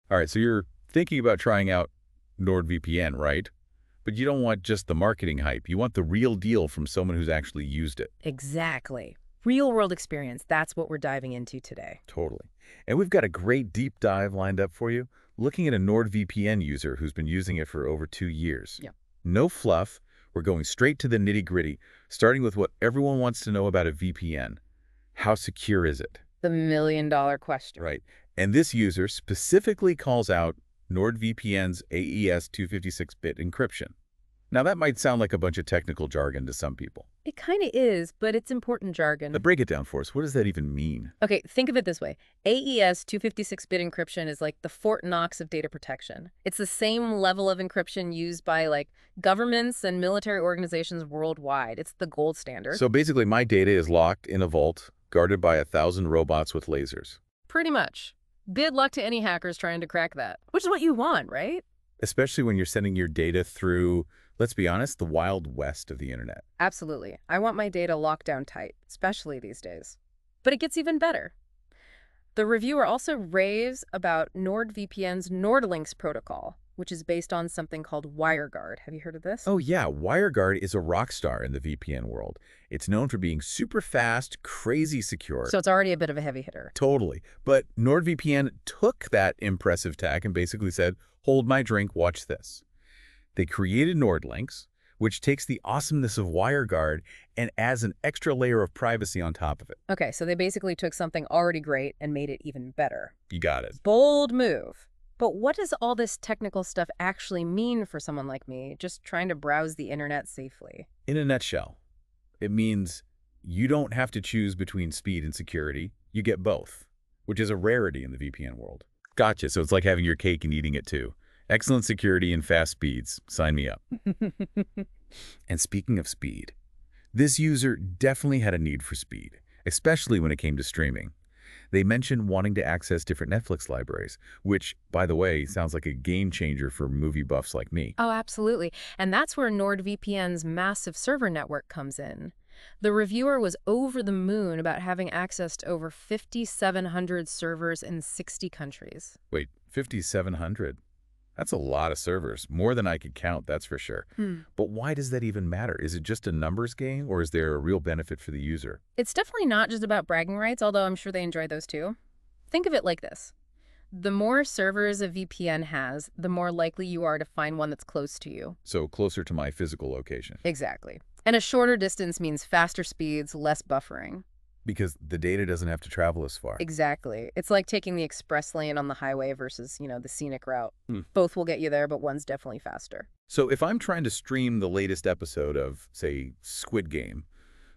All right, so you're thinking about trying out NordVPN, right? But you don't want just the marketing hype. You want the real deal from someone who's actually used it. Exactly. Real-world experience, that's what we're diving into today. Totally. And we've got a great deep dive lined up for you, looking at a NordVPN user who's been using it for over 2 years. Yeah. No fluff. We're going straight to the nitty-gritty, starting with what everyone wants to know about a VPN. How secure is it? The million-dollar question. Right. And this user specifically calls out NordVPN's AES 256-bit encryption. Now, that might sound like a bunch of technical jargon to some people. It kind of is, but it's important jargon. But break it down for us. What does that even mean? Okay, think of it this way. AES 256-bit encryption is like the Fort Knox of data protection. It's the same level of encryption used by like governments and military organizations worldwide. It's the gold standard. So basically, my data is locked in a vault, guarded by 1,000 robots with lasers. Pretty much. Good luck to any hackers trying to crack that, which is what you want, right? Especially when you're sending your data through, let's be honest, the Wild West of the internet. Absolutely. I want my data locked down tight, especially these days. But it gets even better. The reviewer also raves about NordVPN's NordLynx protocol, which is based on something called WireGuard. Have you heard of this? Oh yeah, WireGuard is a rock star in the VPN world. It's known for being super fast, crazy secure. So it's already a bit of a heavy hitter. Totally. But NordVPN took that impressive tech and basically said, hold my drink, watch this. They created NordLynx, which takes the awesomeness of WireGuard and adds an extra layer of privacy on top of it. Okay, so they basically took something already great and made it even better. You got it. Bold move. But what does all this technical stuff actually mean for someone like me, just trying to browse the internet safely? In a nutshell, it means you don't have to choose between speed and security. You get both, which is a rarity in the VPN world. Gotcha. So it's like having your cake and eating it too. Excellent security and fast speeds. Sign me up. And speaking of speed, this user definitely had a need for speed, especially when it came to streaming. They mentioned wanting to access different Netflix libraries, which, by the way, sounds like a game changer for movie buffs like me. Oh, absolutely. And that's where NordVPN's massive server network comes in. The reviewer was over the moon about having access to over 5,700 servers in 60 countries. Wait, 5,700? That's a lot of servers, more than I could count, that's for sure. But why does that even matter? Is it just a numbers game, or is there a real benefit for the user? It's definitely not just about bragging rights, although I'm sure they enjoy those too. Think of it like this. The more servers a VPN has, the more likely you are to find one that's close to you. So closer to my physical location. Exactly. And a shorter distance means faster speeds, less buffering. Because the data doesn't have to travel as far. Exactly. It's like taking the express lane on the highway versus, the scenic route. Both will get you there, but one's definitely faster. So if I'm trying to stream the latest episode of, say, Squid Game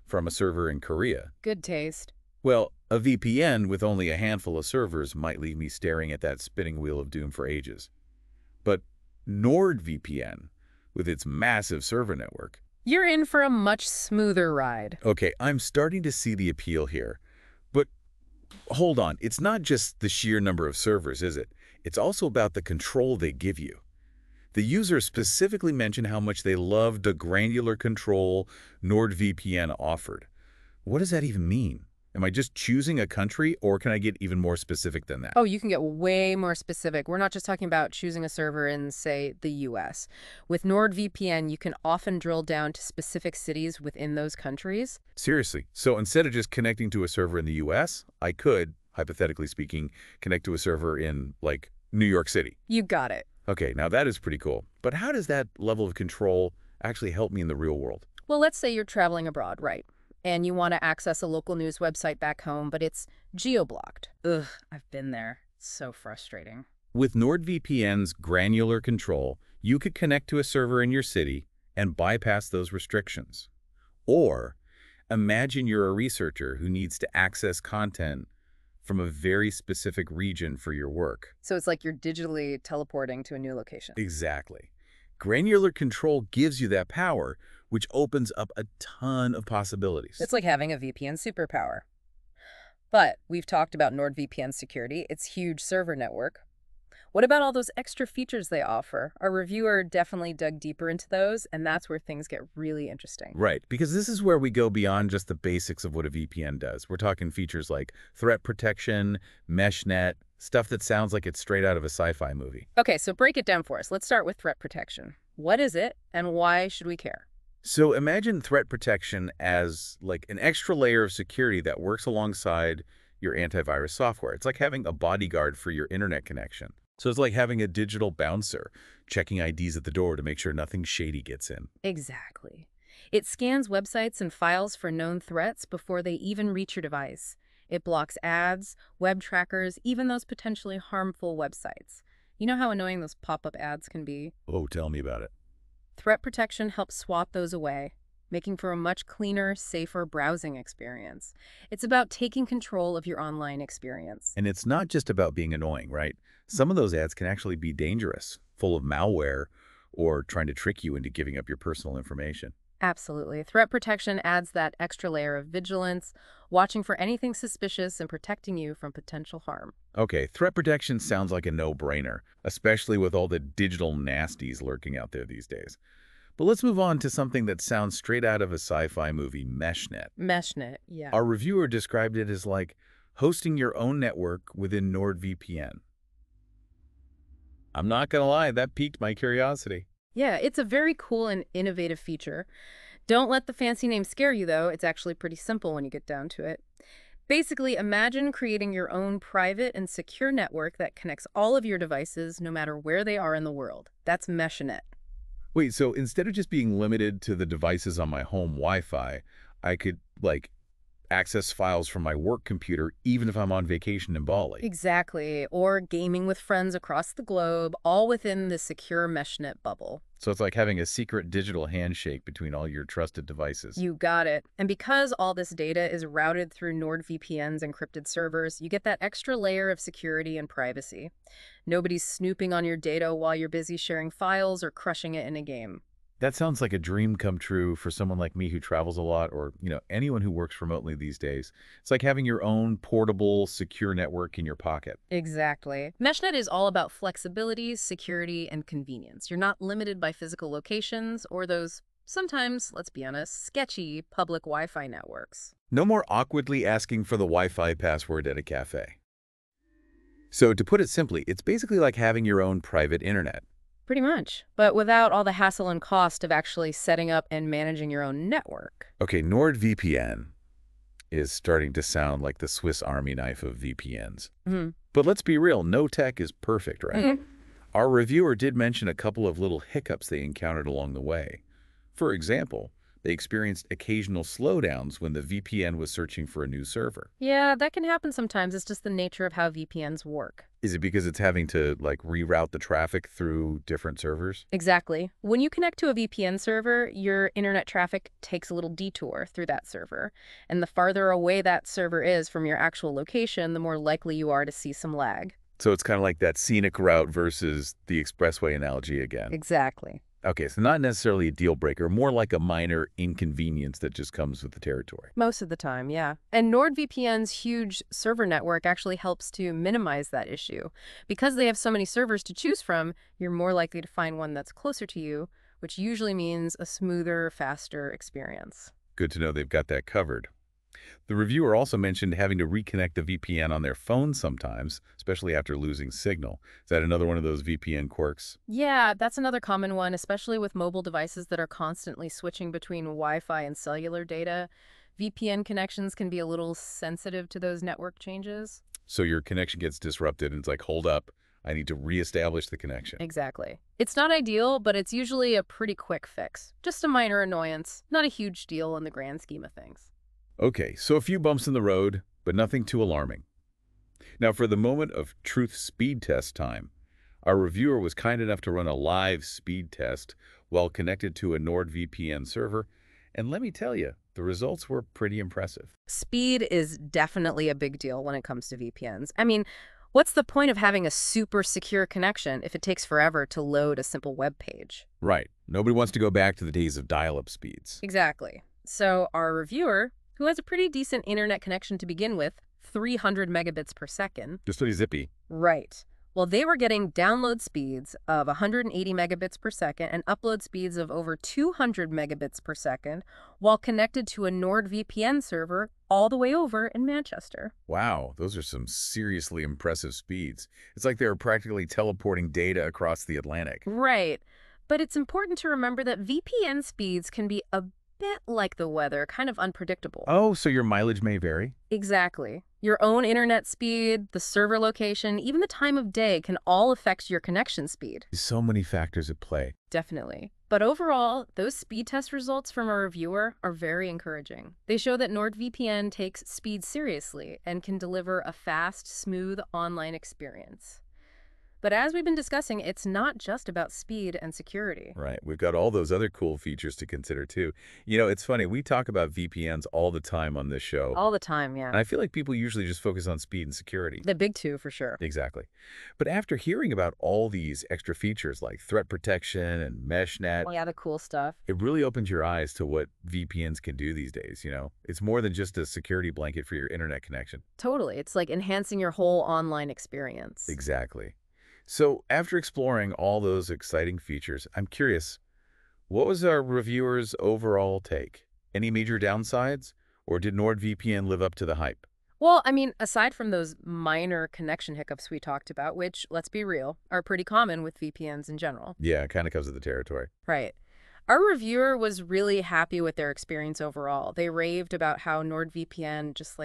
from a server in Korea, Good taste. well, a VPN with only a handful of servers might leave me staring at that spinning wheel of doom for ages. But NordVPN, with its massive server network, You're in for a much smoother ride. okay, I'm starting to see the appeal here. But hold on, it's not just the sheer number of servers, is it? It's also about the control they give you. The user specifically mentioned how much they loved the granular control NordVPN offered. What does that even mean? Am I just choosing a country, or can I get even more specific than that? Oh, you can get way more specific. We're not just talking about choosing a server in, say, the US. With NordVPN, you can often drill down to specific cities within those countries. Seriously. So instead of just connecting to a server in the US, I could, hypothetically speaking, connect to a server in, like, New York City. You got it. Okay, now that is pretty cool. But how does that level of control actually help me in the real world? Well, let's say you're traveling abroad, right? And you want to access a local news website back home, but it's geo-blocked. Ugh, I've been there. It's so frustrating. With NordVPN's granular control, you could connect to a server in your city and bypass those restrictions. Or imagine you're a researcher who needs to access content from a very specific region for your work. So it's like you're digitally teleporting to a new location. Exactly. Granular control gives you that power, which opens up a ton of possibilities. It's like having a VPN superpower. But we've talked about NordVPN security, its huge server network. What about all those extra features they offer? Our reviewer definitely dug deeper into those, and that's where things get really interesting. Right, because this is where we go beyond just the basics of what a VPN does. We're talking features like threat protection, meshnet, stuff that sounds like it's straight out of a sci-fi movie. Okay, so break it down for us. Let's start with threat protection. What is it, and why should we care? So imagine threat protection as like an extra layer of security that works alongside your antivirus software. It's like having a bodyguard for your internet connection. So it's like having a digital bouncer, checking IDs at the door to make sure nothing shady gets in. Exactly. It scans websites and files for known threats before they even reach your device. It blocks ads, web trackers, even those potentially harmful websites. You know how annoying those pop-up ads can be? Oh, tell me about it. Threat protection helps swat those away, making for a much cleaner, safer browsing experience. It's about taking control of your online experience. And it's not just about being annoying, right? Some of those ads can actually be dangerous, full of malware, or trying to trick you into giving up your personal information. Absolutely. Threat protection adds that extra layer of vigilance, watching for anything suspicious and protecting you from potential harm. Okay, threat protection sounds like a no-brainer, especially with all the digital nasties lurking out there these days. But let's move on to something that sounds straight out of a sci-fi movie, meshnet. Meshnet, yeah. Our reviewer described it as like hosting your own network within Nordvpn. I'm not gonna lie, that piqued my curiosity. Yeah, it's a very cool and innovative feature. Don't let the fancy name scare you, though. It's actually pretty simple when you get down to it. Basically, imagine creating your own private and secure network that connects all of your devices no matter where they are in the world. That's Meshnet. Wait, so instead of just being limited to the devices on my home Wi-Fi, I could, like, access files from my work computer even if I'm on vacation in Bali. Exactly. Or gaming with friends across the globe, all within the secure Meshnet bubble. So it's like having a secret digital handshake between all your trusted devices. You got it. And because all this data is routed through NordVPN's encrypted servers, you get that extra layer of security and privacy. Nobody's snooping on your data while you're busy sharing files or crushing it in a game. That sounds like a dream come true for someone like me who travels a lot or, anyone who works remotely these days. It's like having your own portable, secure network in your pocket. Exactly. Meshnet is all about flexibility, security, and convenience. You're not limited by physical locations or those, sometimes, let's be honest, sketchy public Wi-Fi networks. No more awkwardly asking for the Wi-Fi password at a cafe. So to put it simply, it's basically like having your own private internet. Pretty much, but without all the hassle and cost of actually setting up and managing your own network. Okay, NordVPN is starting to sound like the Swiss Army knife of VPNs. But let's be real, no tech is perfect, right? Our reviewer did mention a couple of little hiccups they encountered along the way. For example, they experienced occasional slowdowns when the VPN was searching for a new server. Yeah, that can happen sometimes. It's just the nature of how VPNs work. Is it because it's having to, like, reroute the traffic through different servers? Exactly. When you connect to a VPN server, your internet traffic takes a little detour through that server. And the farther away that server is from your actual location, the more likely you are to see some lag. So it's kind of like that scenic route versus the expressway analogy again. Exactly. Okay, so not necessarily a deal breaker, more like a minor inconvenience that just comes with the territory. Most of the time, yeah. And NordVPN's huge server network actually helps to minimize that issue. Because they have so many servers to choose from, you're more likely to find one that's closer to you, which usually means a smoother, faster experience. Good to know they've got that covered. The reviewer also mentioned having to reconnect the VPN on their phone sometimes, especially after losing signal. Is that another one of those VPN quirks? Yeah, that's another common one, especially with mobile devices that are constantly switching between Wi-Fi and cellular data. VPN connections can be a little sensitive to those network changes. So your connection gets disrupted and it's like, hold up, I need to reestablish the connection. Exactly. It's not ideal, but it's usually a pretty quick fix. Just a minor annoyance, not a huge deal in the grand scheme of things. Okay, so a few bumps in the road, but nothing too alarming. Now, for the moment of truth speed test time, our reviewer was kind enough to run a live speed test while connected to a NordVPN server, and let me tell you, the results were pretty impressive. Speed is definitely a big deal when it comes to VPNs. I mean, what's the point of having a super secure connection if it takes forever to load a simple web page? Right. Nobody wants to go back to the days of dial-up speeds. Exactly. So our reviewer, who has a pretty decent internet connection to begin with, 300 megabits per second. Just pretty zippy. Right. Well, they were getting download speeds of 180 megabits per second and upload speeds of over 200 megabits per second while connected to a NordVPN server all the way over in Manchester. Wow, those are some seriously impressive speeds. It's like they were practically teleporting data across the Atlantic. Right. But it's important to remember that VPN speeds can be a bit like the weather, kind of unpredictable. Oh, so your mileage may vary? Exactly. Your own internet speed, the server location, even the time of day can all affect your connection speed. So many factors at play. Definitely. But overall, those speed test results from a reviewer are very encouraging. They show that NordVPN takes speed seriously and can deliver a fast, smooth online experience. But as we've been discussing, it's not just about speed and security. Right. We've got all those other cool features to consider, too. You know, it's funny. We talk about VPNs all the time on this show. All the time, yeah. And I feel like people usually just focus on speed and security. The big two, for sure. Exactly. But after hearing about all these extra features like threat protection and MeshNet, Yeah, the cool stuff. it really opens your eyes to what VPNs can do these days, you know? It's more than just a security blanket for your internet connection. Totally. It's like enhancing your whole online experience. Exactly. So after exploring all those exciting features, I'm curious, what was our reviewer's overall take? Any major downsides? Or did NordVPN live up to the hype? Well, I mean, aside from those minor connection hiccups we talked about, which, let's be real, are pretty common with VPNs in general. Yeah, it kind of comes with the territory. Right. Our reviewer was really happy with their experience overall. They raved about how NordVPN just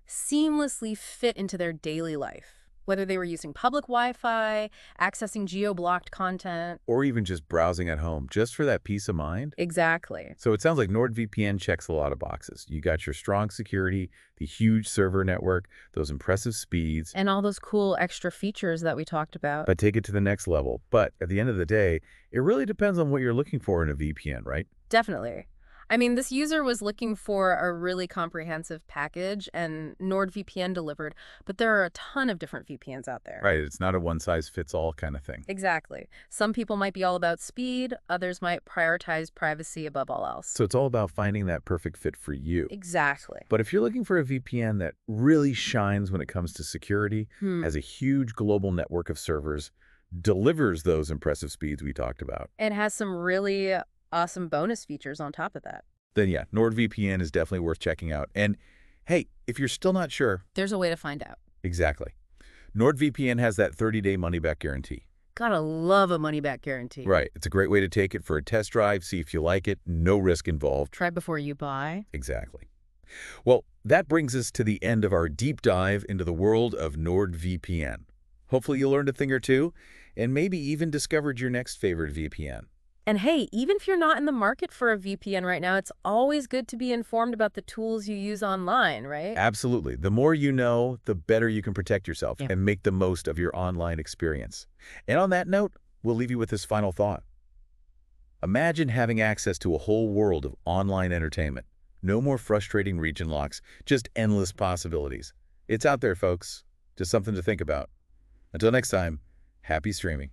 seamlessly fit into their daily life. Whether they were using public Wi-Fi, accessing geo-blocked content. Or even just browsing at home, just for that peace of mind. Exactly. So it sounds like NordVPN checks a lot of boxes. You got your strong security, the huge server network, those impressive speeds. And all those cool extra features that we talked about. But take it to the next level. But at the end of the day, it really depends on what you're looking for in a VPN, right? Definitely. I mean, this user was looking for a really comprehensive package, and NordVPN delivered, but there are a ton of different VPNs out there. Right, it's not a one-size-fits-all kind of thing. Exactly. Some people might be all about speed, others might prioritize privacy above all else. So it's all about finding that perfect fit for you. Exactly. But if you're looking for a VPN that really shines when it comes to security, has a huge global network of servers, delivers those impressive speeds we talked about, It has some really awesome bonus features on top of that. then yeah, NordVPN is definitely worth checking out. And hey, if you're still not sure, There's a way to find out. exactly. NordVPN has that 30-day money-back guarantee. Gotta love a money-back guarantee. Right. It's a great way to take it for a test drive, see if you like it, no risk involved. Try before you buy. Exactly. Well, that brings us to the end of our deep dive into the world of NordVPN. Hopefully you learned a thing or two, and maybe even discovered your next favorite VPN. And hey, even if you're not in the market for a VPN right now, it's always good to be informed about the tools you use online, right? Absolutely. The more you know, the better you can protect yourself and make the most of your online experience. And on that note, we'll leave you with this final thought. Imagine having access to a whole world of online entertainment. No more frustrating region locks, just endless possibilities. It's out there, folks. Just something to think about. Until next time, happy streaming.